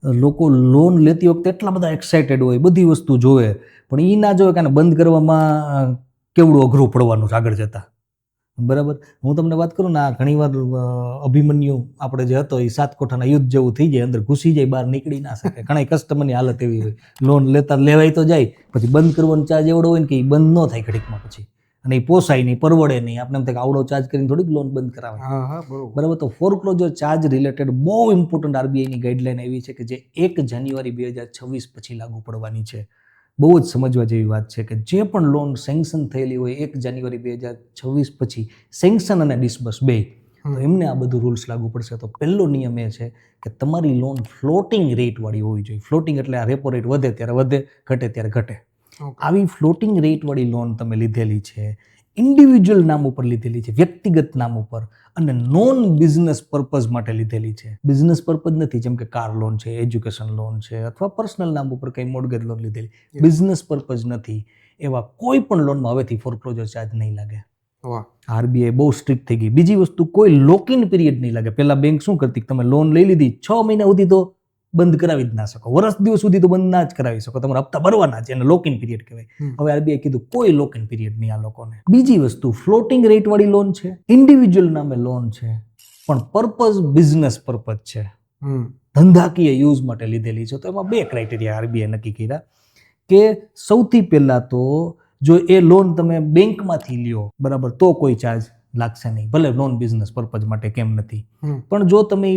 લોકો લોન લેતી વખતે એટલા બધા એક્સાઇટેડ હોય, બધી વસ્તુ જોવે, પણ એ ના જોવે કે આને બંધ કરવામાં કેવડું અઘરું પડવાનું છે આગળ જતા. બરાબર. હું તમને વાત કરું ને, આ ઘણીવાર અભિમન્યુ આપણે જે હતો એ 7 કોઠાના યુદ્ધ જેવું થઈ જાય, અંદર ઘૂસી જાય, બહાર નીકળી ના શકે. ઘણા કસ્ટમરની હાલત એવી હોય, લોન લેવાય તો જાય, પછી બંધ કરવાનો ચાર્જ એવડો હોય ને કે એ બંધ ન થાય ઘડીકમાં પછી, અને એ પોસાય નહીં, પરવડે નહીં. આપણે એમ થાય કે આવડો ચાર્જ કરીને થોડીક લોન બંધ કરાવે. બરાબર. તો ફોરક્લોઝર ચાર્જ રિલેટેડ બહુ ઇમ્પોર્ટન્ટ આરબીઆઈની ગાઈડલાઈન એવી છે કે જે 1 જાન્યુઆરી 2026 પછી લાગુ પડવાની છે. બહુ જ સમજવા જેવી વાત છે કે જે પણ લોન સેન્કશન થયેલી હોય 1 જાન્યુઆરી 2026 પછી, સેન્કશન અને ડિસ્બર્સ બે, તો એમને આ બધું રૂલ્સ લાગુ પડશે. તો પહેલો નિયમ એ છે કે તમારી લોન ફ્લોટિંગ રેટ વાળી હોવી જોઈએ. ફ્લોટિંગ એટલે આ રેપો રેટ વધે ત્યારે વધે, ઘટે ત્યારે ઘટે. આવી ફ્લોટિંગ રેટ વાળી લોન તમે લીધેલી છે, ઇન્ડિવિજ્યુઅલ નામ ઉપર લીધેલી છે, વ્યક્તિગત નામ ઉપર, અને નોન બિઝનેસ પર્પઝ માટે લીધેલી છે. બિઝનેસ પર્પઝ નથી, જેમ કે કાર લોન છે, એજ્યુકેશન લોન છે, અથવા પર્સનલ નામ ઉપર કંઈ મોર્ગેજ લોન લીધેલી, બિઝનેસ પર્પઝ નથી, એવા કોઈ પણ લોનમાં હવેથી ફોરક્લોઝર ચાર્જ નહીં લાગે. આરબીઆઈ બહુ સ્ટ્રિક્ટ થઈ ગઈ. બીજી વસ્તુ, કોઈ લોકિન પીરિયડ નહીં લાગે. પહેલા બેંક શું કરતી, તમે લોન લઈ લીધી 6 મહિના સુધી તો બંધ કરાવી જ ના શકો, વર્ષ દિવસ સુધી તો બંધ ના જ કરાવી શકો, તમારા હપ્તા ભરવાના છે, એને લોકિન પીરિયડ કહેવાય. હવે આરબીઆઈ કીધું કોઈ લોકિન પીરિયડ નહીં આ લોકોને. બીજી વસ્તુ, ફ્લોટિંગ રેટ વાળી લોન છે, ઇન્ડિવિજ્યુઅલ નામે લોન છે, પણ પર્પઝ બિઝનેસ પર્પઝ છે, ધંધાકીય યુઝ માટે લીધેલી છે. તો એમાં 2 ક્રાઇટેરિયા આરબીઆઈ નક્કી કર્યા કે સૌથી પહેલા તો જો એ લોન તમે બેંકમાંથી લ્યો, બરાબર, તો કોઈ ચાર્જ લાગશે નહીં, ભલે નોન બિઝનેસ પર્પઝ માટે કેમ નથી. પણ જો તમે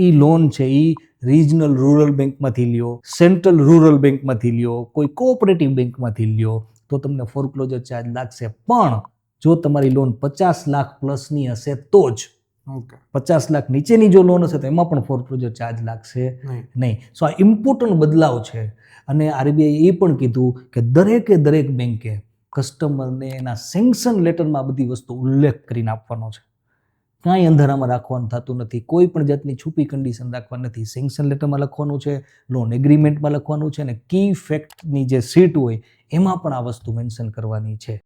એ લોન છે એ રિજનલ રૂરલ બેંકમાંથી લ્યો, સેન્ટ્રલ રૂરલ બેંકમાંથી લ્યો, કોઈ કોઓપરેટિવ બેંકમાંથી લ્યો, તો તમને ફોરક્લોઝર ચાર્જ લાગશે. પણ જો તમારી લોન 50 લાખ પ્લસની હશે તો જ. 50 લાખ નીચેની જો લોન હશે તો એમાં પણ ફોરક્લોઝર ચાર્જ લાગશે નહીં. સો આ ઇમ્પોર્ટન્ટ બદલાવ છે. અને આરબીઆઈ એ પણ કીધું કે દરેક બેંકે કસ્ટમરને એના સેન્કશન લેટરમાં બધી વસ્તુ ઉલ્લેખ કરીને આપવાનો છે. કાંઈ અંધારામાં રાખવાનું થતું નથી, કોઈ પણ જાતની છુપી કન્ડિશન રાખવાની નથી. સેન્કશન લેટરમાં લખવાનું છે, લોન એગ્રીમેન્ટમાં લખવાનું છે, અને કી ફેક્ટની જે સીટ હોય એમાં પણ આ વસ્તુ મેન્શન કરવાની છે.